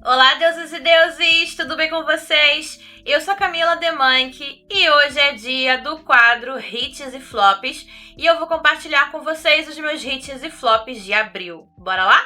Olá, deusas e deuses! Tudo bem com vocês? Eu sou a Camila Demanque e hoje é dia do quadro Hits e Flops e eu vou compartilhar com vocês os meus hits e flops de abril. Bora lá?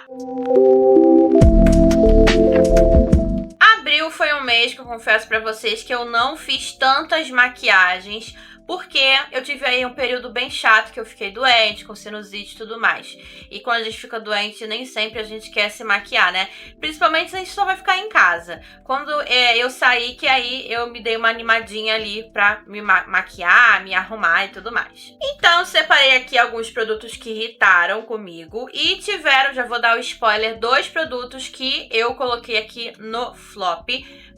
Abril foi um mês que eu confesso pra vocês que eu não fiz tantas maquiagens porque eu tive aí um período bem chato que eu fiquei doente, com sinusite e tudo mais. E quando a gente fica doente, nem sempre a gente quer se maquiar, né? Principalmente se a gente só vai ficar em casa. Quando eu saí, que aí eu me dei uma animadinha ali pra me maquiar, me arrumar e tudo mais. Então, eu separei aqui alguns produtos que irritaram comigo e tiveram, já vou dar o spoiler, 2 produtos que eu coloquei aqui no flop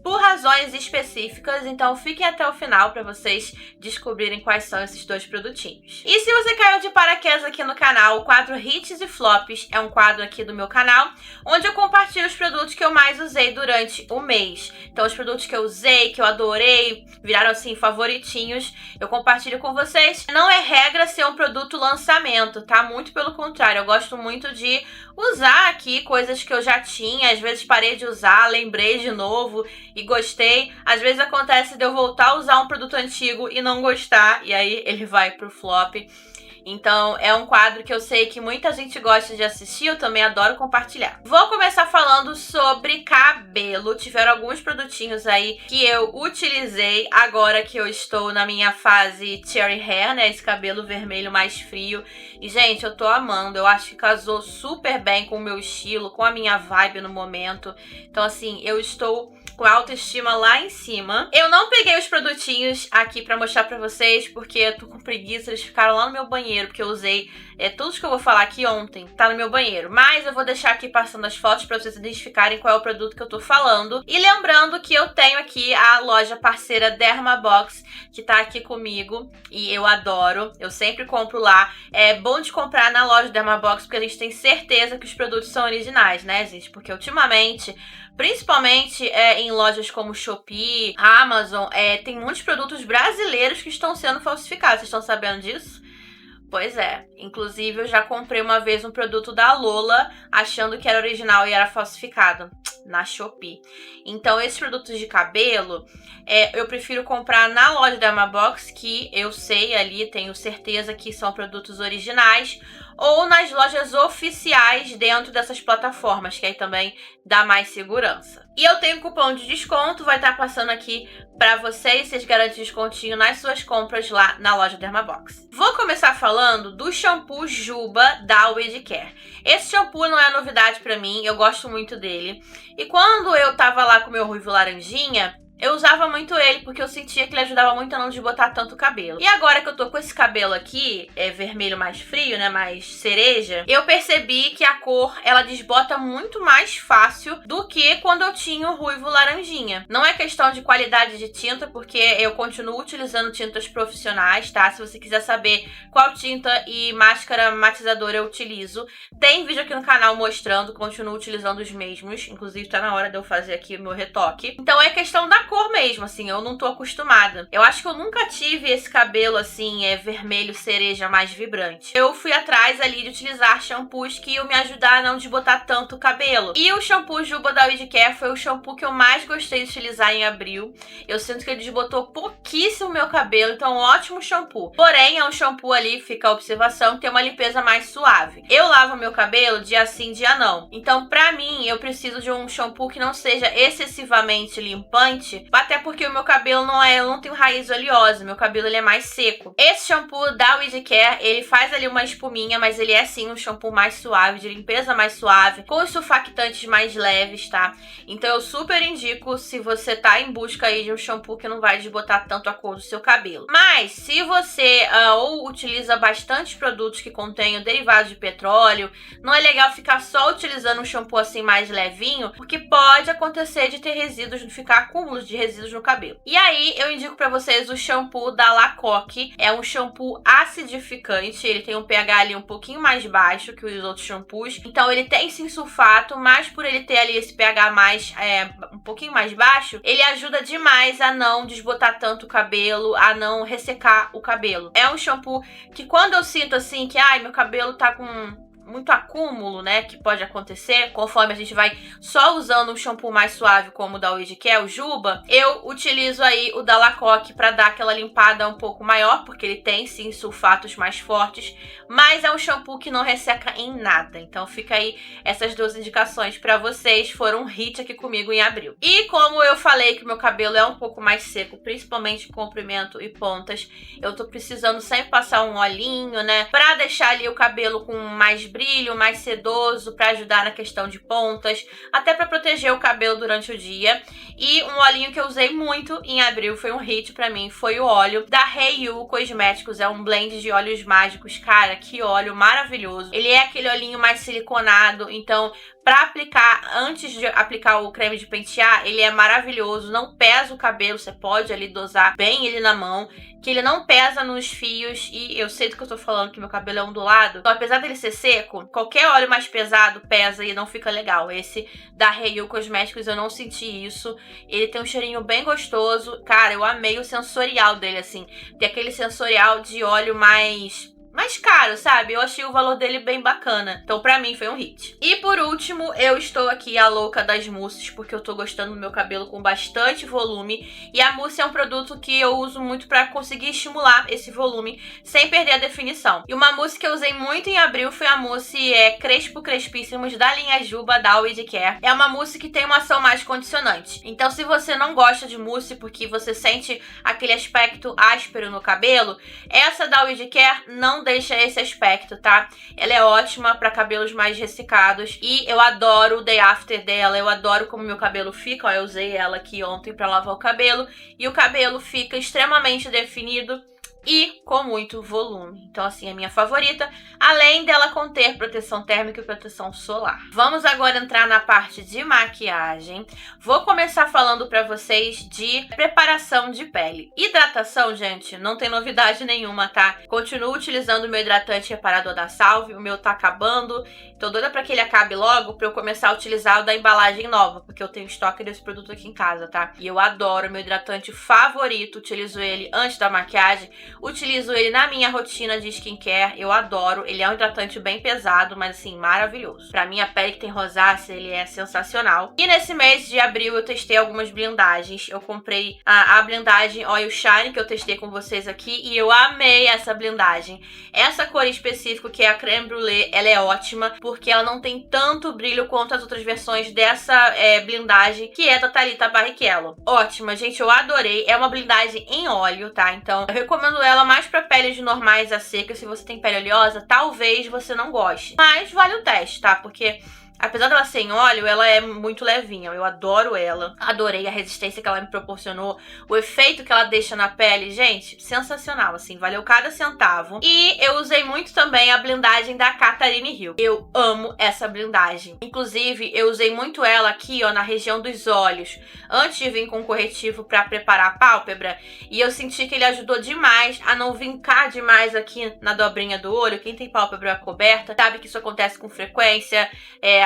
por razões específicas, então fiquem até o final para vocês descobrirem quais são esses 2 produtinhos. E se você caiu de paraquedas aqui no canal, o quadro Hits e Flops é um quadro aqui do meu canal, onde eu compartilho os produtos que eu mais usei durante o mês. Então os produtos que eu usei, que eu adorei, viraram assim favoritinhos, eu compartilho com vocês. Não é regra ser um produto lançamento, tá? Muito pelo contrário, eu gosto muito de usar aqui coisas que eu já tinha, às vezes parei de usar, lembrei de novo e gostei. Às vezes acontece de eu voltar a usar um produto antigo e não gostar, e aí ele vai pro flop. Então é um quadro que eu sei que muita gente gosta de assistir, eu também adoro compartilhar. Vou começar falando sobre cabelo. Tiveram alguns produtinhos aí que eu utilizei agora que eu estou na minha fase cherry hair, né? Esse cabelo vermelho mais frio. E, gente, eu tô amando. Eu acho que casou super bem com o meu estilo, com a minha vibe no momento. Então, assim, eu estou com a autoestima lá em cima. Eu não peguei os produtinhos aqui pra mostrar pra vocês, porque eu tô com preguiça, eles ficaram lá no meu banheiro, porque eu usei tudo que eu vou falar aqui ontem, tá no meu banheiro. Mas eu vou deixar aqui passando as fotos pra vocês identificarem qual é o produto que eu tô falando. E lembrando que eu tenho aqui a loja parceira Dermabox, que tá aqui comigo, e eu adoro, eu sempre compro lá. É bom de comprar na loja Dermabox, porque a gente tem certeza que os produtos são originais, né, gente? Porque ultimamente, principalmente em lojas como Shopee, Amazon, tem muitos produtos brasileiros que estão sendo falsificados. Vocês estão sabendo disso? Pois é. Inclusive, eu já comprei uma vez um produto da Lola achando que era original e era falsificado na Shopee. Então, esses produtos de cabelo, eu prefiro comprar na loja da Dermabox, que eu sei ali, tenho certeza que são produtos originais, ou nas lojas oficiais dentro dessas plataformas, que aí também dá mais segurança. E eu tenho cupom de desconto, vai estar passando aqui pra vocês garantem descontinho nas suas compras lá na loja Dermabox. Vou começar falando do shampoo Juba da Wedcare. Esse shampoo não é novidade pra mim, eu gosto muito dele. E quando eu tava lá com meu ruivo laranjinha, eu usava muito ele porque eu sentia que ele ajudava muito a não desbotar tanto o cabelo. E agora que eu tô com esse cabelo aqui, vermelho mais frio, né, mais cereja, eu percebi que a cor, ela desbota muito mais fácil do que quando eu tinha o ruivo laranjinha. Não é questão de qualidade de tinta, porque eu continuo utilizando tintas profissionais, tá? Se você quiser saber qual tinta e máscara matizadora eu utilizo, tem vídeo aqui no canal mostrando, continuo utilizando os mesmos. Inclusive tá na hora de eu fazer aqui o meu retoque. Então é questão da cor mesmo, assim, eu não tô acostumada. Eu acho que eu nunca tive esse cabelo, assim, vermelho cereja mais vibrante. Eu fui atrás ali de utilizar shampoos que iam me ajudar a não desbotar tanto o cabelo. E o shampoo Juba da Wedcare foi o shampoo que eu mais gostei de utilizar em abril. Eu sinto que ele desbotou pouquíssimo meu cabelo, então ótimo shampoo. Porém, é um shampoo ali, fica a observação, que tem uma limpeza mais suave. Eu lavo meu cabelo dia sim, dia não. Então, pra mim, eu preciso de um shampoo que não seja excessivamente limpante, até porque o meu cabelo eu não tenho raiz oleosa, meu cabelo ele é mais seco. Esse shampoo da Wedcare, ele faz ali uma espuminha, mas ele é sim um shampoo mais suave, de limpeza mais suave, com os surfactantes mais leves, tá? Então eu super indico se você tá em busca aí de um shampoo que não vai desbotar tanto a cor do seu cabelo. Mas se você ou utiliza bastante produtos que contenham derivados de petróleo, não é legal ficar só utilizando um shampoo assim mais levinho, porque pode acontecer de ter resíduos, ficar acúmulos de resíduos no cabelo. E aí eu indico pra vocês o shampoo da Lacoque. É um shampoo acidificante, ele tem um pH ali um pouquinho mais baixo que os outros shampoos. Então ele tem sim sulfato, mas por ele ter ali esse pH mais um pouquinho mais baixo, ele ajuda demais a não desbotar tanto o cabelo, a não ressecar o cabelo. É um shampoo que quando eu sinto assim que meu cabelo tá com muito acúmulo, né, que pode acontecer conforme a gente vai só usando um shampoo mais suave como o da Ouija, que é o Juba, eu utilizo aí o da Lacoque para dar aquela limpada um pouco maior, porque ele tem sim sulfatos mais fortes, mas é um shampoo que não resseca em nada. Então fica aí essas duas indicações para vocês, foram um hit aqui comigo em abril. E como eu falei que meu cabelo é um pouco mais seco, principalmente comprimento e pontas, eu tô precisando sempre passar um olhinho, né, para deixar ali o cabelo com mais brilho, mais sedoso, para ajudar na questão de pontas, até para proteger o cabelo durante o dia. E um olhinho que eu usei muito em abril, foi um hit pra mim, foi o óleo da Heiyu Cosméticos. É um blend de óleos mágicos. Cara, que óleo maravilhoso. Ele é aquele olhinho mais siliconado, então pra aplicar, antes de aplicar o creme de pentear, ele é maravilhoso, não pesa o cabelo, você pode ali dosar bem ele na mão, que ele não pesa nos fios, e eu sei do que eu tô falando, que meu cabelo é ondulado, então apesar dele ser seco, qualquer óleo mais pesado pesa e não fica legal. Esse da Heiyu Cosméticos eu não senti isso, ele tem um cheirinho bem gostoso, cara, eu amei o sensorial dele, assim, tem aquele sensorial de óleo mais caro, sabe? Eu achei o valor dele bem bacana. Então, pra mim, foi um hit. E por último, eu estou aqui a louca das mousses, porque eu tô gostando do meu cabelo com bastante volume. E a mousse é um produto que eu uso muito pra conseguir estimular esse volume, sem perder a definição. E uma mousse que eu usei muito em abril foi a mousse Crespo Crespíssimos da linha Juba, da Ouija Care. É uma mousse que tem uma ação mais condicionante. Então, se você não gosta de mousse porque você sente aquele aspecto áspero no cabelo, essa da Ouija Care não deixa esse aspecto, tá? Ela é ótima para cabelos mais ressecados e eu adoro o day after dela, eu adoro como meu cabelo fica, ó, eu usei ela aqui ontem para lavar o cabelo e o cabelo fica extremamente definido e com muito volume. Então, assim, é minha favorita, além dela conter proteção térmica e proteção solar. Vamos agora entrar na parte de maquiagem. Vou começar falando pra vocês de preparação de pele. Hidratação, gente, não tem novidade nenhuma, tá? Continuo utilizando o meu hidratante reparador da Salve, o meu tá acabando. Tô doida pra que ele acabe logo pra eu começar a utilizar o da embalagem nova, porque eu tenho estoque desse produto aqui em casa, tá? E eu adoro, meu hidratante favorito, utilizo ele antes da maquiagem. Utilizo ele na minha rotina de skincare, eu adoro. Ele é um hidratante bem pesado, mas assim, maravilhoso. Pra minha pele que tem rosácea, ele é sensacional. E nesse mês de abril eu testei algumas blindagens. Eu comprei a blindagem Oil Shine, que eu testei com vocês aqui, e eu amei essa blindagem. Essa cor em específico, que é a Creme Brulee, ela é ótima, porque ela não tem tanto brilho quanto as outras versões dessa blindagem, que é da Thalita Barrichello. Ótima, gente, eu adorei. É uma blindagem em óleo, tá? Então, eu recomendo ela mais pra peles normais a seca. Se você tem pele oleosa, talvez você não goste. Mas vale o teste, tá? Porque apesar dela ser em óleo, ela é muito levinha. Eu adoro ela. Adorei a resistência que ela me proporcionou. O efeito que ela deixa na pele, gente, sensacional, assim. Valeu cada centavo. E eu usei muito também a blindagem da Catherine Hill. Eu amo essa blindagem. Inclusive, eu usei muito ela aqui, ó, na região dos olhos, antes de vir com o corretivo pra preparar a pálpebra. E eu senti que ele ajudou demais a não vincar demais aqui na dobrinha do olho. Quem tem pálpebra coberta sabe que isso acontece com frequência.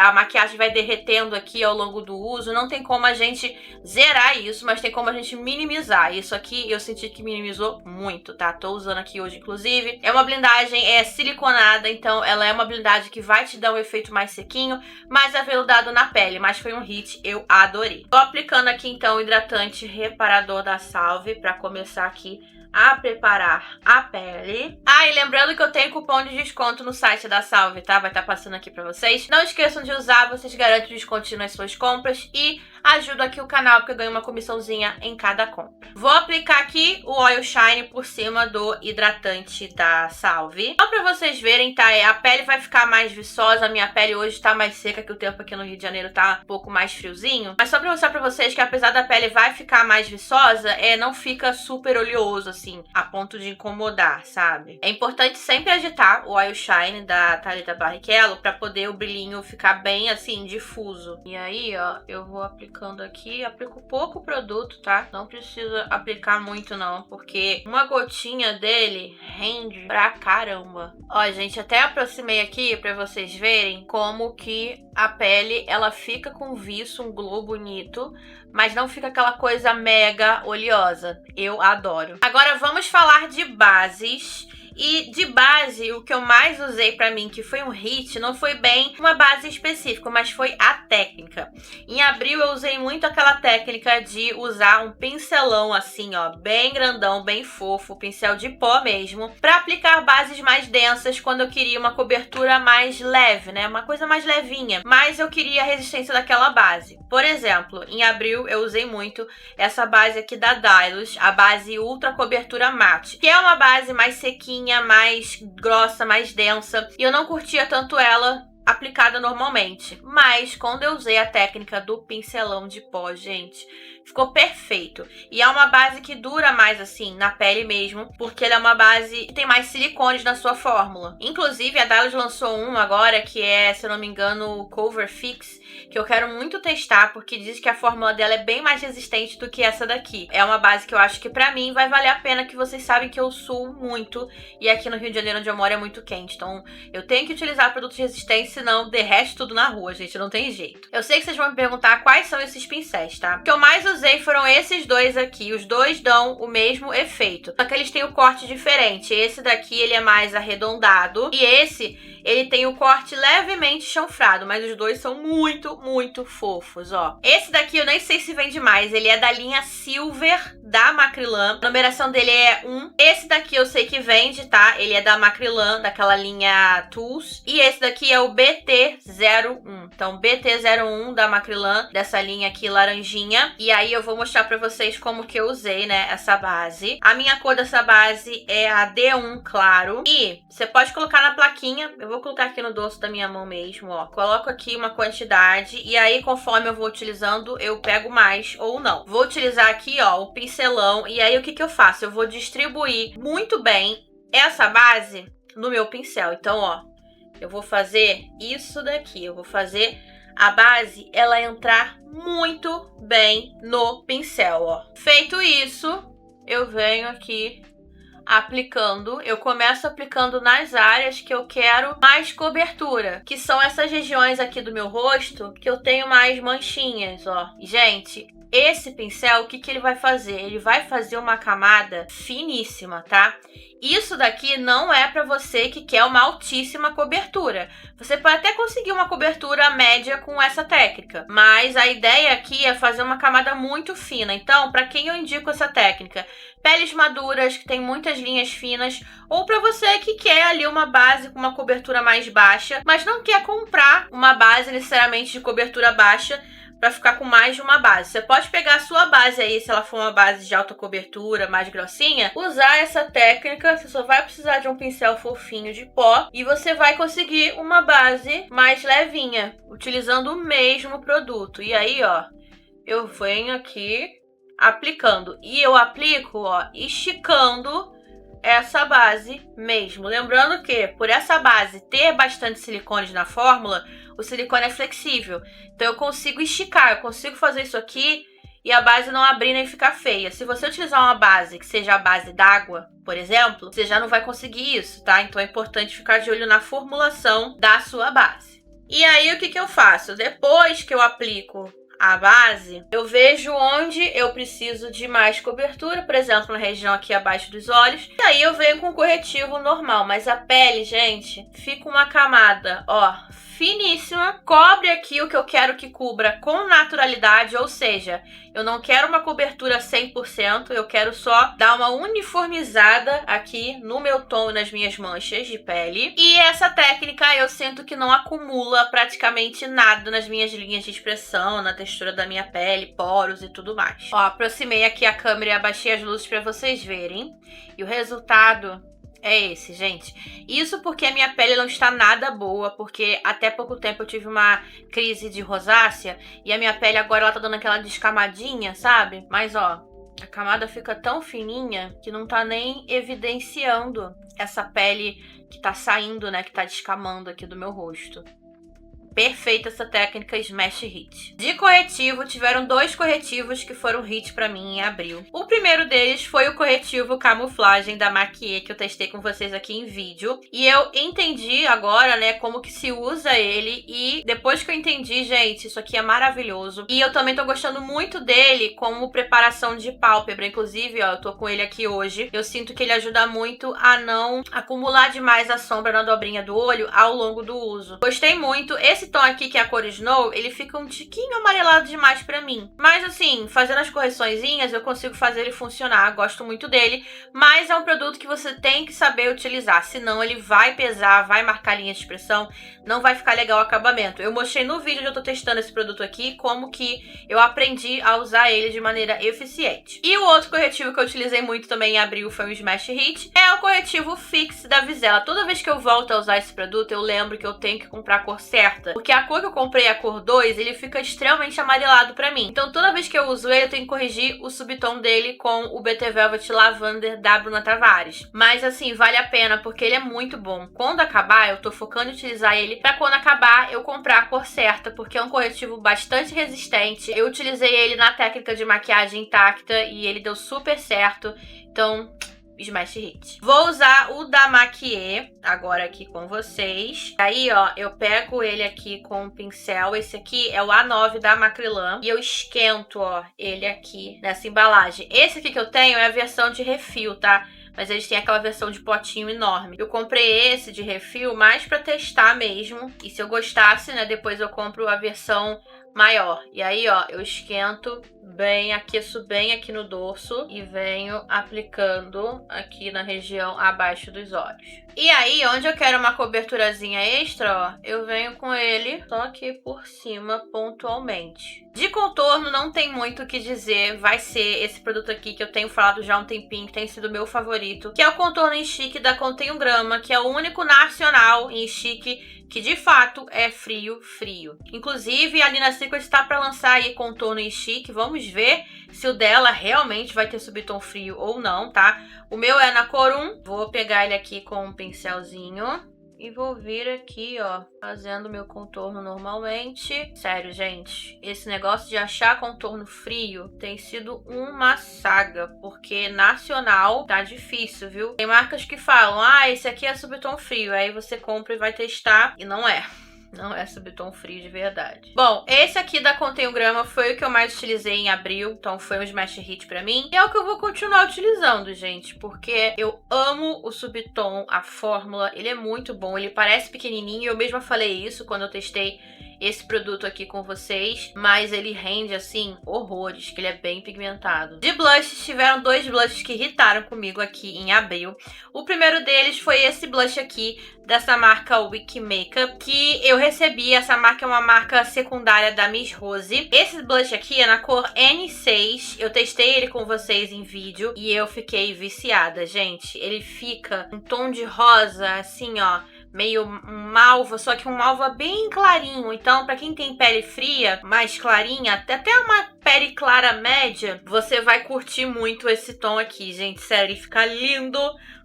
A maquiagem vai derretendo aqui ao longo do uso. Não tem como a gente zerar isso, mas tem como a gente minimizar. Isso aqui eu senti que minimizou muito, tá? Tô usando aqui hoje, inclusive. É uma blindagem siliconada, então ela é uma blindagem que vai te dar um efeito mais sequinho, mais aveludado na pele. Mas foi um hit, eu adorei. Tô aplicando aqui, então, o hidratante reparador da Salve pra começar aqui a preparar a pele. E lembrando que eu tenho cupom de desconto no site da Salve, tá? Vai estar passando aqui pra vocês. Não esqueçam de usar, vocês garantem desconto nas suas compras e ajudam aqui o canal, porque eu ganho uma comissãozinha em cada compra. Vou aplicar aqui o Oil Shine por cima do hidratante da Salve. Só pra vocês verem, tá? A pele vai ficar mais viçosa. A minha pele hoje tá mais seca, que o tempo aqui no Rio de Janeiro tá um pouco mais friozinho. Mas só pra mostrar pra vocês que apesar da pele vai ficar mais viçosa, não fica super oleoso, assim, a ponto de incomodar, sabe? É importante sempre agitar o Oil Shine da Thalita Barrichello pra poder o brilhinho ficar bem, assim, difuso. E aí, ó, eu vou aplicando aqui, aplico pouco produto, tá? Não precisa aplicar muito não, porque uma gotinha dele rende pra caramba. Ó, gente, até aproximei aqui pra vocês verem como que a pele, ela fica com viço, um glow bonito, mas não fica aquela coisa mega oleosa. Eu adoro. Agora vamos falar de bases. E de base, o que eu mais usei pra mim, que foi um hit, não foi bem uma base específica, mas foi a técnica. Em abril eu usei muito aquela técnica de usar um pincelão assim, ó, bem grandão, bem fofo, pincel de pó mesmo, pra aplicar bases mais densas quando eu queria uma cobertura mais leve, né? Uma coisa mais levinha, mas eu queria a resistência daquela base. Por exemplo, em abril eu usei muito essa base aqui da Dylos, a base Ultra Cobertura Matte, que é uma base mais sequinha, mais grossa, mais densa, e eu não curtia tanto ela aplicada normalmente. Mas quando eu usei a técnica do pincelão de pó, gente, ficou perfeito. E é uma base que dura mais assim, na pele mesmo, porque ela é uma base que tem mais silicones na sua fórmula. Inclusive, a Dylos lançou um agora que é, se eu não me engano, o Cover Fix, que eu quero muito testar, porque diz que a fórmula dela é bem mais resistente do que essa daqui. É uma base que eu acho que pra mim vai valer a pena, que vocês sabem que eu suo muito, e aqui no Rio de Janeiro, onde eu moro, é muito quente. Então, eu tenho que utilizar produtos resistentes, senão derrete tudo na rua, gente, não tem jeito. Eu sei que vocês vão me perguntar quais são esses pincéis, tá? O que eu mais usei foram esses dois aqui. Os dois dão o mesmo efeito, só que eles têm o corte diferente. Esse daqui, ele é mais arredondado, e esse, ele tem o corte levemente chanfrado, mas os dois são muito, muito fofos, ó. Esse daqui eu nem sei se vende mais, ele é da linha Silver da Macrylan. A numeração dele é 1. Esse daqui eu sei que vende, tá? Ele é da Macrylan, daquela linha Tools. E esse daqui é o BT01. Então, BT01 da Macrylan, dessa linha aqui laranjinha. E aí eu vou mostrar pra vocês como que eu usei, né, essa base. A minha cor dessa base é a D1 claro. E você pode colocar na plaquinha. Eu vou colocar aqui no dorso da minha mão mesmo, ó. Coloco aqui uma quantidade. E aí, conforme eu vou utilizando, eu pego mais ou não. Vou utilizar aqui, ó, o pincelão. E aí, o que que eu faço? Eu vou distribuir muito bem essa base no meu pincel. Então, ó, eu vou fazer isso daqui. Eu vou fazer a base, ela entrar muito bem no pincel, ó. Feito isso, eu venho aqui aplicando. Eu começo aplicando nas áreas que eu quero mais cobertura, que são essas regiões aqui do meu rosto que eu tenho mais manchinhas, ó. Gente, esse pincel, o que que ele vai fazer? Ele vai fazer uma camada finíssima, tá? Isso daqui não é para você que quer uma altíssima cobertura. Você pode até conseguir uma cobertura média com essa técnica, mas a ideia aqui é fazer uma camada muito fina. Então, para quem eu indico essa técnica? Peles maduras, que tem muitas linhas finas, ou para você que quer ali uma base com uma cobertura mais baixa, mas não quer comprar uma base necessariamente de cobertura baixa, para ficar com mais de uma base. Você pode pegar a sua base aí, se ela for uma base de alta cobertura, mais grossinha, usar essa técnica. Você só vai precisar de um pincel fofinho de pó e você vai conseguir uma base mais levinha, utilizando o mesmo produto. E aí, ó, eu venho aqui aplicando. E eu aplico, ó, esticando essa base mesmo. Lembrando que, por essa base ter bastante silicones na fórmula, o silicone é flexível. Então eu consigo esticar, eu consigo fazer isso aqui e a base não abrir nem ficar feia. Se você utilizar uma base que seja a base d'água, por exemplo, você já não vai conseguir isso, tá? Então é importante ficar de olho na formulação da sua base. E aí o que que eu faço? Depois que eu aplico a base, eu vejo onde eu preciso de mais cobertura, por exemplo, na região aqui abaixo dos olhos. E aí eu venho com corretivo normal, mas a pele, gente, fica uma camada, ó, finíssima, cobre aqui o que eu quero que cubra com naturalidade, ou seja, eu não quero uma cobertura 100%, eu quero só dar uma uniformizada aqui no meu tom e nas minhas manchas de pele. E essa técnica eu sinto que não acumula praticamente nada nas minhas linhas de expressão, na textura da minha pele, poros e tudo mais. Ó, aproximei aqui a câmera e abaixei as luzes para vocês verem. E o resultado é esse, gente. Isso porque a minha pele não está nada boa, porque até pouco tempo eu tive uma crise de rosácea e a minha pele agora ela tá dando aquela descamadinha, sabe? Mas ó, a camada fica tão fininha que não tá nem evidenciando essa pele que tá saindo, né, que tá descamando aqui do meu rosto. perfeita essa técnica Smash Hit. De corretivo, tiveram 2 corretivos que foram hit pra mim em abril. O primeiro deles foi o corretivo camuflagem da Maquiê, que eu testei com vocês aqui em vídeo. E eu entendi agora, né, como que se usa ele. E depois que eu entendi, gente, isso aqui é maravilhoso. E eu também tô gostando muito dele como preparação de pálpebra. Inclusive, ó, eu tô com ele aqui hoje. Eu sinto que ele ajuda muito a não acumular demais a sombra na dobrinha do olho ao longo do uso. Gostei muito. Esse tom aqui, que é a cor Snow, ele fica um tiquinho amarelado demais pra mim. Mas assim, fazendo as correçõezinhas, eu consigo fazer ele funcionar. Gosto muito dele. Mas é um produto que você tem que saber utilizar. Senão ele vai pesar, vai marcar linha de expressão. Não vai ficar legal o acabamento. Eu mostrei no vídeo onde eu tô testando esse produto aqui, como que eu aprendi a usar ele de maneira eficiente. E o outro corretivo que eu utilizei muito também em abril foi o Smash Hit. É o corretivo Fix da Vizela. Toda vez que eu volto a usar esse produto, eu lembro que eu tenho que comprar a cor certa. Porque a cor que eu comprei, a cor 2, ele fica extremamente amarelado pra mim. Então toda vez que eu uso ele, eu tenho que corrigir o subtom dele com o BT Velvet Lavender da Bruna Tavares. Mas assim, vale a pena porque ele é muito bom. Quando acabar, eu tô focando em utilizar ele pra quando acabar eu comprar a cor certa, porque é um corretivo bastante resistente. Eu utilizei ele na técnica de maquiagem intacta e ele deu super certo. Então, Smash Hit. Vou usar o da Maquiê agora aqui com vocês. Aí, ó, eu pego ele aqui com um pincel. Esse aqui é o A9 da Macrylan. E eu esquento, ó, ele aqui nessa embalagem. Esse aqui que eu tenho é a versão de refil, tá? Mas eles têm aquela versão de potinho enorme. Eu comprei esse de refil mais pra testar mesmo. E se eu gostasse, né, depois eu compro a versão maior. E aí, ó, eu esquento bem, aqueço bem aqui no dorso e venho aplicando aqui na região abaixo dos olhos. E aí, onde eu quero uma coberturazinha extra, ó, eu venho com ele só aqui por cima pontualmente. De contorno não tem muito o que dizer, vai ser esse produto aqui que eu tenho falado já há um tempinho, que tem sido meu favorito, que é o contorno em Chique da Contém 1 Grama, que é o único nacional em Chique que de fato é frio. Inclusive, a Lina Secret está para lançar aí contorno em Chique. Vamos ver se o dela realmente vai ter subtom frio ou não, tá? O meu é na cor 1. Vou pegar ele aqui com um pincelzinho e vou vir aqui, ó, fazendo meu contorno normalmente. Sério, gente, esse negócio de achar contorno frio tem sido uma saga, porque nacional tá difícil, viu? Tem marcas que falam, ah, esse aqui é subtom frio, aí você compra e vai testar, e não é. Não é subtom frio de verdade. Bom, esse aqui da Contém 1 Grama foi o que eu mais utilizei em abril. Então foi um Smash Hit pra mim. E é o que eu vou continuar utilizando, gente. Porque eu amo o subtom, a fórmula. Ele é muito bom. Ele parece pequenininho. Eu mesma falei isso quando eu testei esse produto aqui com vocês, mas ele rende, assim, horrores, que ele é bem pigmentado. De blushes, tiveram 2 blushes que irritaram comigo aqui em abril. O primeiro deles foi esse blush aqui, dessa marca Wiki Makeup, que eu recebi. Essa marca é uma marca secundária da Miss Rose. Esse blush aqui é na cor N6. Eu testei ele com vocês em vídeo e eu fiquei viciada, gente. Ele fica um tom de rosa, assim, ó, meio malva, só que um malva bem clarinho. Então, pra quem tem pele fria, mais clarinha, até uma pele clara média, você vai curtir muito esse tom aqui, gente. Sério, ele fica lindo,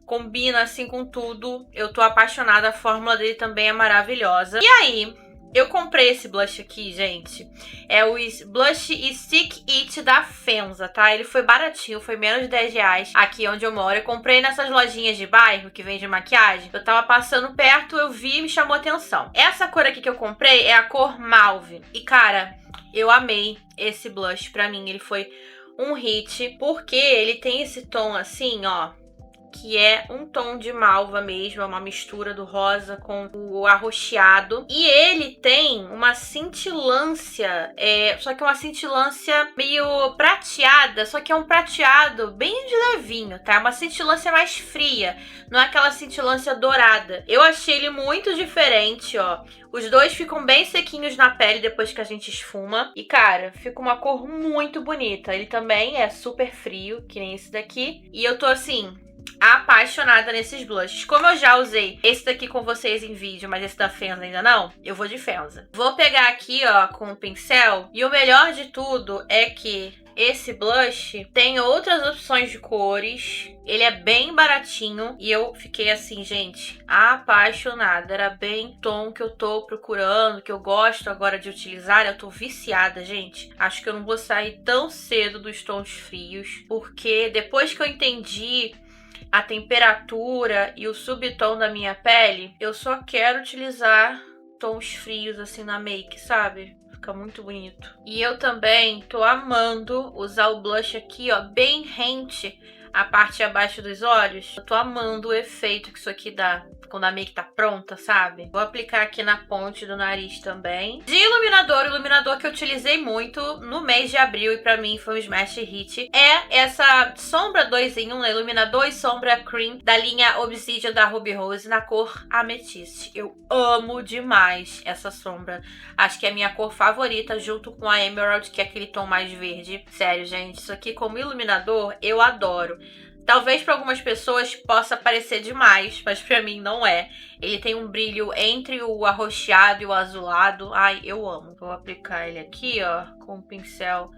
combina assim com tudo. Eu tô apaixonada, a fórmula dele também é maravilhosa. E aí, eu comprei esse blush aqui, gente. É o Blush Stick It da Fenza, tá? Ele foi baratinho, foi menos de 10 reais aqui onde eu moro. Eu comprei nessas lojinhas de bairro que vende maquiagem. Eu tava passando perto, eu vi e me chamou a atenção. Essa cor aqui que eu comprei é a cor Mauve. E, cara, eu amei esse blush. Pra mim, ele foi um hit, porque ele tem esse tom assim, ó, que é um tom de malva mesmo, é uma mistura do rosa com o arroxeado. E ele tem uma cintilância, só que é uma cintilância meio prateada, só que é um prateado bem de levinho, tá? Uma cintilância mais fria, não é aquela cintilância dourada. Eu achei ele muito diferente, ó. Os dois ficam bem sequinhos na pele depois que a gente esfuma. E, cara, fica uma cor muito bonita. Ele também é super frio, que nem esse daqui. E eu tô, assim, apaixonada nesses blushes. Como eu já usei esse daqui com vocês em vídeo, mas esse da Fenza ainda não, eu vou de Fenza. Vou pegar aqui, ó, com o pincel. E o melhor de tudo é que Esse blush tem outras opções de cores. Ele é bem baratinho e eu fiquei assim, gente, apaixonada. Era bem o tom que eu tô procurando, que eu gosto agora de utilizar. Eu tô viciada, gente. Acho que eu não vou sair tão cedo dos tons frios, porque depois que eu entendi a temperatura e o subtom da minha pele, eu só quero utilizar tons frios assim na make, sabe? Fica muito bonito. E eu também tô amando usar o blush aqui, ó, bem rente a parte abaixo dos olhos. Eu tô amando o efeito que isso aqui dá quando a make tá pronta, sabe? Vou aplicar aqui na ponte do nariz também. De iluminador, o iluminador que eu utilizei muito no mês de abril e pra mim foi um smash hit, é essa sombra 2 em 1, né? Iluminador e sombra cream da linha Obsidian da Ruby Rose na cor ametiste. Eu amo demais essa sombra. Acho que é a minha cor favorita junto com a Emerald, que é aquele tom mais verde. Sério, gente, isso aqui como iluminador eu adoro. Talvez para algumas pessoas possa parecer demais, mas para mim não é. Ele tem um brilho entre o arroxeado e o azulado. Ai, eu amo. Vou aplicar ele aqui, ó, com um pincel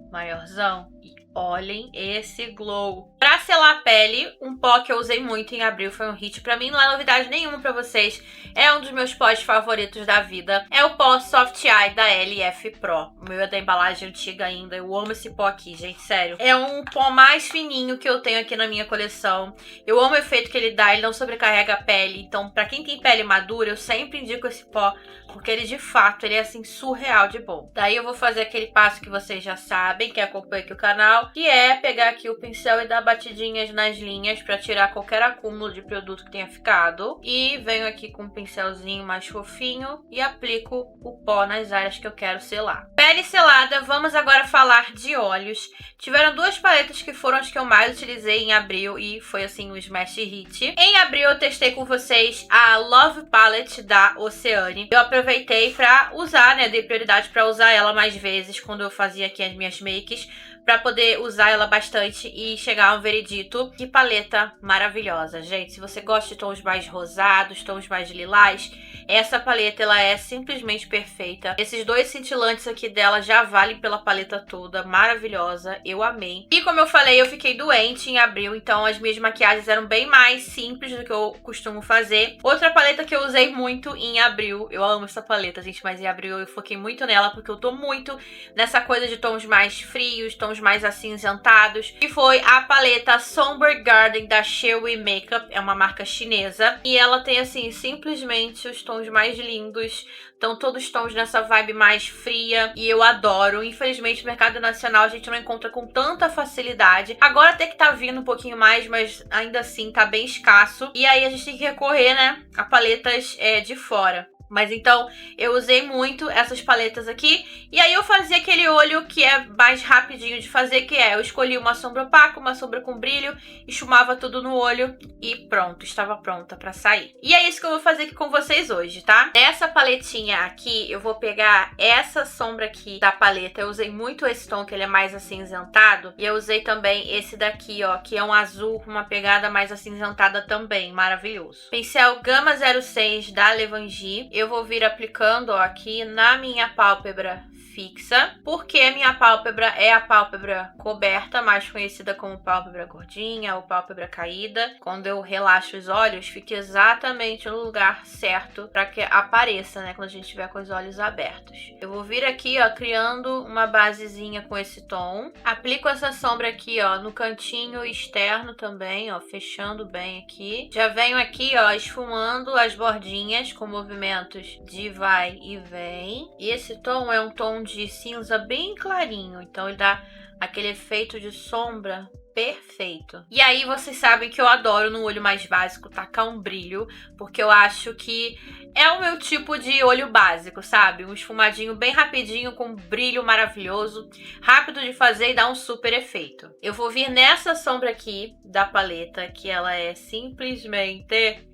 maiorzão. E olhem esse glow. Pra selar a pele, um pó que eu usei muito em abril, foi um hit. Pra mim não é novidade nenhuma pra vocês. É um dos meus pós favoritos da vida. É o pó Soft Eye da LF Pro. O meu é da embalagem antiga ainda. Eu amo esse pó aqui, gente, sério. É um pó mais fininho que eu tenho aqui na minha coleção. Eu amo o efeito que ele dá, ele não sobrecarrega a pele. Então, pra quem tem pele madura, eu sempre indico esse pó, porque ele de fato, ele é assim, surreal de bom. Daí eu vou fazer aquele passo que vocês já sabem, que acompanha aqui o canal, que é pegar aqui o pincel e dar batidinhas nas linhas pra tirar qualquer acúmulo de produto que tenha ficado. E venho aqui com um pincelzinho mais fofinho e aplico o pó nas áreas que eu quero selar. Pele selada, vamos agora falar de olhos. Tiveram duas paletas que foram as que eu mais utilizei em abril e foi assim o smash hit. Em abril eu testei com vocês a Love Palette da Oceane. Eu aproveitei pra usar, né, dei prioridade pra usar ela mais vezes quando eu fazia aqui as minhas makes, pra poder usar ela bastante e chegar a um veredito. Que paleta maravilhosa, gente. Se você gosta de tons mais rosados, tons mais lilás, essa paleta, ela é simplesmente perfeita. Esses dois cintilantes aqui dela já valem pela paleta toda. Maravilhosa, eu amei. E como eu falei, eu fiquei doente em abril, então as minhas maquiagens eram bem mais simples do que eu costumo fazer. Outra paleta que eu usei muito em abril, eu amo essa paleta, gente, mas em abril eu foquei muito nela, porque eu tô muito nessa coisa de tons mais frios, tons mais acinzentados, que foi a paleta Somber Garden da Shewi Makeup, é uma marca chinesa, e ela tem assim, simplesmente os tons mais lindos, então todos os tons nessa vibe mais fria, e eu adoro. Infelizmente o mercado nacional a gente não encontra com tanta facilidade, agora até que tá vindo um pouquinho mais, mas ainda assim tá bem escasso, e aí a gente tem que recorrer, né, a paletas de fora. Mas então, eu usei muito essas paletas aqui. E aí eu fazia aquele olho que é mais rapidinho de fazer, que é, eu escolhi uma sombra opaca, uma sombra com brilho, esfumava tudo no olho e pronto, estava pronta pra sair. E é isso que eu vou fazer aqui com vocês hoje, tá? Nessa paletinha aqui, eu vou pegar essa sombra aqui da paleta. Eu usei muito esse tom, que ele é mais acinzentado. E eu usei também esse daqui, ó, que é um azul com uma pegada mais acinzentada também, maravilhoso. Pincel Gama 06 da Levangie. Eu vou vir aplicando, ó, aqui na minha pálpebra fixa, porque a minha pálpebra é a pálpebra coberta, mais conhecida como pálpebra gordinha ou pálpebra caída. Quando eu relaxo os olhos, fica exatamente no lugar certo para que apareça, né, quando a gente tiver com os olhos abertos. Eu vou vir aqui, ó, criando uma basezinha com esse tom. Aplico essa sombra aqui, ó, no cantinho externo também, ó, fechando bem aqui. Já venho aqui, ó, esfumando as bordinhas com movimentos de vai e vem. E esse tom é um tom de cinza bem clarinho, então ele dá aquele efeito de sombra perfeito. E aí vocês sabem que eu adoro no olho mais básico tacar um brilho, porque eu acho que é o meu tipo de olho básico, sabe? Um esfumadinho bem rapidinho com um brilho maravilhoso, rápido de fazer e dá um super efeito. Eu vou vir nessa sombra aqui da paleta, que ela é simplesmente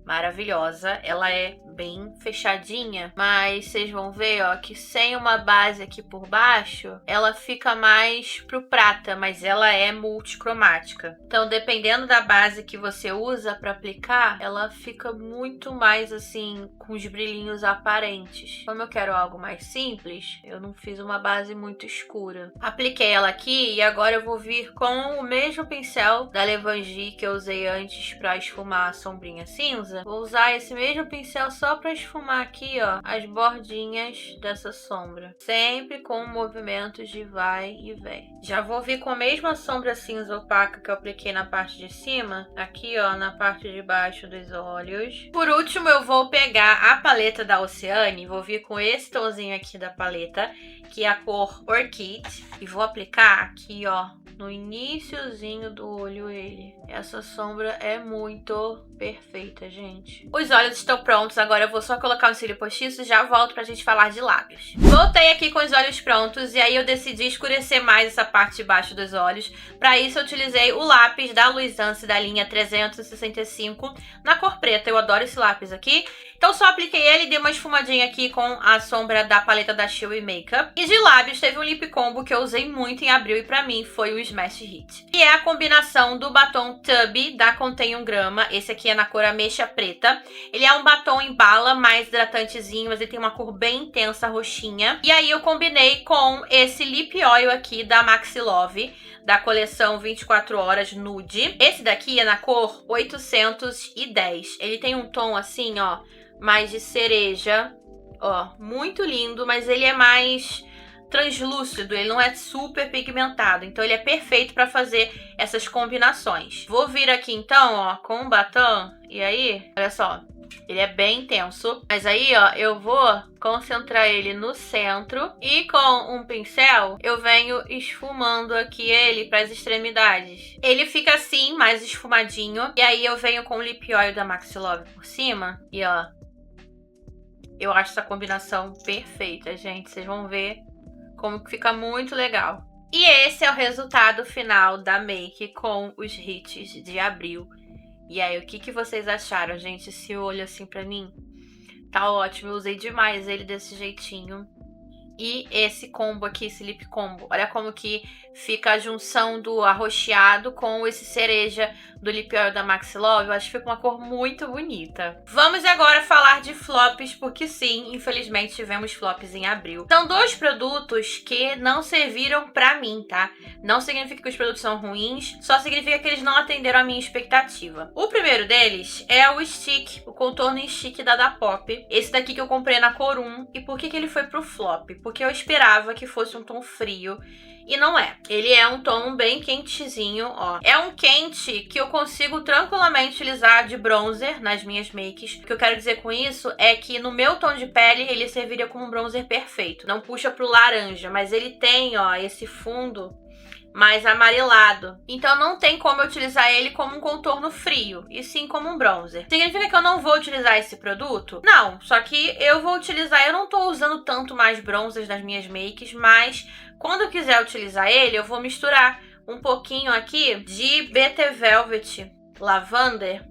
maravilhosa. Ela é bem fechadinha, mas vocês vão ver, ó, que sem uma base aqui por baixo, ela fica mais pro prata, mas ela é multicromática. Então, dependendo da base que você usa para aplicar, ela fica muito mais assim, com os brilhinhos aparentes. Como eu quero algo mais simples, eu não fiz uma base muito escura. Apliquei ela aqui e agora eu vou vir com o mesmo pincel da Levangie que eu usei antes para esfumar a sombrinha cinza. Vou usar esse mesmo pincel só para esfumar aqui, ó, as bordinhas dessa sombra. Sempre com movimentos de vai e vem. Já vou vir com a mesma sombra cinza opaca que eu apliquei na parte de cima, aqui, ó, na parte de baixo dos olhos. Por último, eu vou pegar a paleta da Oceane, vou vir com esse tomzinho aqui da paleta, que é a cor Orchid, e vou aplicar aqui, ó, no iniciozinho do olho ele. Essa sombra é muito perfeita, gente. Os olhos estão prontos, agora eu vou só colocar um cílio postiço e já volto pra gente falar de lábios. Voltei aqui com os olhos prontos e aí eu decidi escurecer mais essa parte de baixo dos olhos. Pra isso eu utilizei o lápis da Luisance da linha 365 na cor preta. Eu adoro esse lápis aqui. Então só apliquei ele e dei uma esfumadinha aqui com a sombra da paleta da Chewy Makeup. E de lábios teve um lip combo que eu usei muito em abril e pra mim foi o Smash Hit, que é a combinação do batom Tubby da Contém 1 grama. Esse aqui é na cor ameixa preta. Ele é um batom em bala, mais hidratantezinho, mas ele tem uma cor bem intensa, roxinha. E aí eu combinei com esse lip oil aqui da Maxi Love, da coleção 24 horas nude. Esse daqui é na cor 810. Ele tem um tom assim, ó, mais de cereja, ó, muito lindo, mas ele é mais translúcido, ele não é super pigmentado, então ele é perfeito para fazer essas combinações. Vou vir aqui então, ó, com o batom, e aí, olha só, ele é bem intenso, mas aí, ó, eu vou concentrar ele no centro e com um pincel eu venho esfumando aqui ele para as extremidades. Ele fica assim, mais esfumadinho, e aí eu venho com o lip oil da Maxi Love por cima e, ó, eu acho essa combinação perfeita, gente. Vocês vão ver como que fica muito legal. E esse é o resultado final da make com os hits de abril. E aí, o que vocês acharam, gente? Esse olho assim pra mim tá ótimo. Eu usei demais ele desse jeitinho. E esse combo aqui, esse lip combo, olha como que fica a junção do arroxeado com esse cereja do lip oil da Maxi Love. Eu acho que fica uma cor muito bonita. Vamos agora falar de flops, porque sim, infelizmente tivemos flops em abril. São dois produtos que não serviram pra mim, tá? Não significa que os produtos são ruins, só significa que eles não atenderam a minha expectativa. O primeiro deles é o stick, o contorno em stick da Pop. Esse daqui que eu comprei na cor 1. E por que ele foi pro flop? Porque eu esperava que fosse um tom frio e não é. Ele é um tom bem quentezinho, ó. É um quente que eu consigo tranquilamente utilizar de bronzer nas minhas makes. O que eu quero dizer com isso é que no meu tom de pele ele serviria como um bronzer perfeito. Não puxa pro laranja, mas ele tem, ó, esse fundo mais amarelado. Então não tem como eu utilizar ele como um contorno frio, e sim como um bronzer. Significa que eu não vou utilizar esse produto? Não, só que eu vou utilizar, eu não tô usando tanto mais bronzers nas minhas makes, mas quando eu quiser utilizar ele, eu vou misturar um pouquinho aqui de BT Velvet Lavender,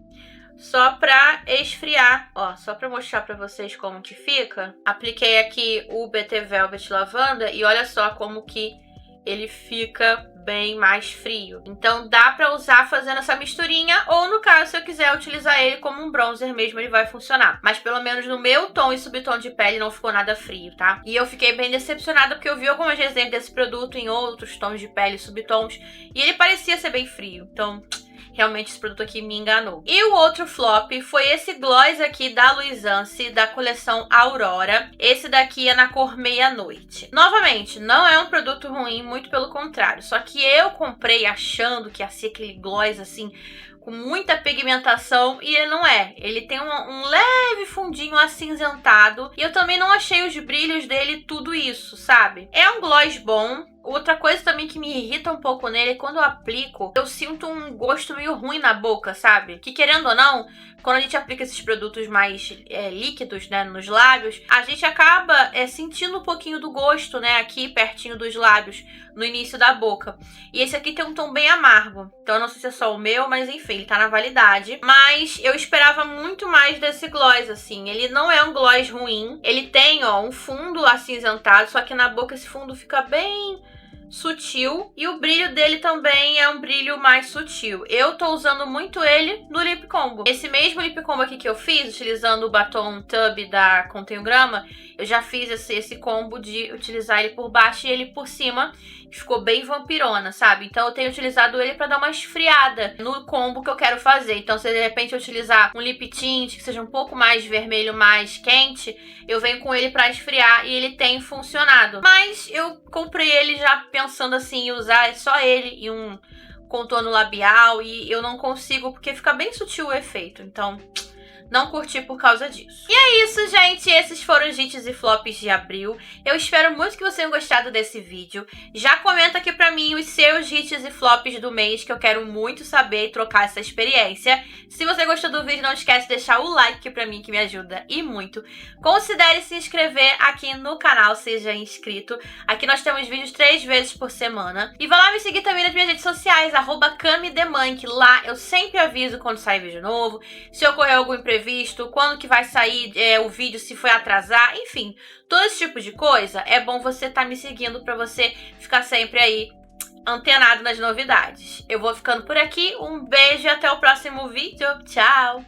só pra esfriar, ó, só pra mostrar pra vocês como que fica. Apliquei aqui o BT Velvet Lavender e olha só como que ele fica bem mais frio. Então dá pra usar fazendo essa misturinha, ou no caso, se eu quiser utilizar ele como um bronzer mesmo, ele vai funcionar. Mas pelo menos no meu tom e subtom de pele não ficou nada frio, tá? E eu fiquei bem decepcionada porque eu vi algumas resenhas desse produto em outros tons de pele, subtons, e ele parecia ser bem frio. Então realmente esse produto aqui me enganou. E o outro flop foi esse gloss aqui da Luisance, da coleção Aurora. Esse daqui é na cor Meia-Noite. Novamente, não é um produto ruim, muito pelo contrário. Só que eu comprei achando que ia ser aquele gloss assim, com muita pigmentação, e ele não é. Ele tem um leve fundinho acinzentado, e eu também não achei os brilhos dele tudo isso, sabe? É um gloss bom, Outra coisa também que me irrita um pouco nele é quando eu aplico, eu sinto um gosto meio ruim na boca, sabe? Que querendo ou não, quando a gente aplica esses produtos mais líquidos, né, nos lábios, a gente acaba sentindo um pouquinho do gosto, né, aqui pertinho dos lábios, no início da boca. E esse aqui tem um tom bem amargo. Então eu não sei se é só o meu, mas enfim, ele tá na validade. Mas eu esperava muito mais desse gloss, assim. Ele não é um gloss ruim. Ele tem, ó, um fundo acinzentado, só que na boca esse fundo fica bem sutil, e o brilho dele também é um brilho mais sutil. Eu tô usando muito ele no lip combo. Esse mesmo lip combo aqui que eu fiz, utilizando o batom Tub da Contém o Grama, eu já fiz esse combo de utilizar ele por baixo e ele por cima. Ficou bem vampirona, sabe? Então eu tenho utilizado ele pra dar uma esfriada no combo que eu quero fazer. Então se de repente eu utilizar um lip tint que seja um pouco mais vermelho, mais quente, eu venho com ele pra esfriar e ele tem funcionado. Mas eu comprei ele já pensando assim em usar só ele e um contorno labial, e eu não consigo porque fica bem sutil o efeito. Então não curti por causa disso. E é isso, gente. Esses foram os hits e flops de abril. Eu espero muito que vocês tenham gostado desse vídeo. Já comenta aqui pra mim os seus hits e flops do mês, que eu quero muito saber e trocar essa experiência. Se você gostou do vídeo, não esquece de deixar o like pra mim, que me ajuda e muito. Considere se inscrever aqui no canal, seja inscrito. Aqui nós temos vídeos 3 vezes por semana. E vai lá me seguir também nas minhas redes sociais, @camidemãe, que lá eu sempre aviso quando sai vídeo novo, se ocorrer algum imprevisto, quando que vai sair o vídeo, se foi atrasar, enfim, todo esse tipo de coisa. É bom você estar me seguindo para você ficar sempre aí antenado nas novidades. Eu vou ficando por aqui, um beijo e até o próximo vídeo. Tchau!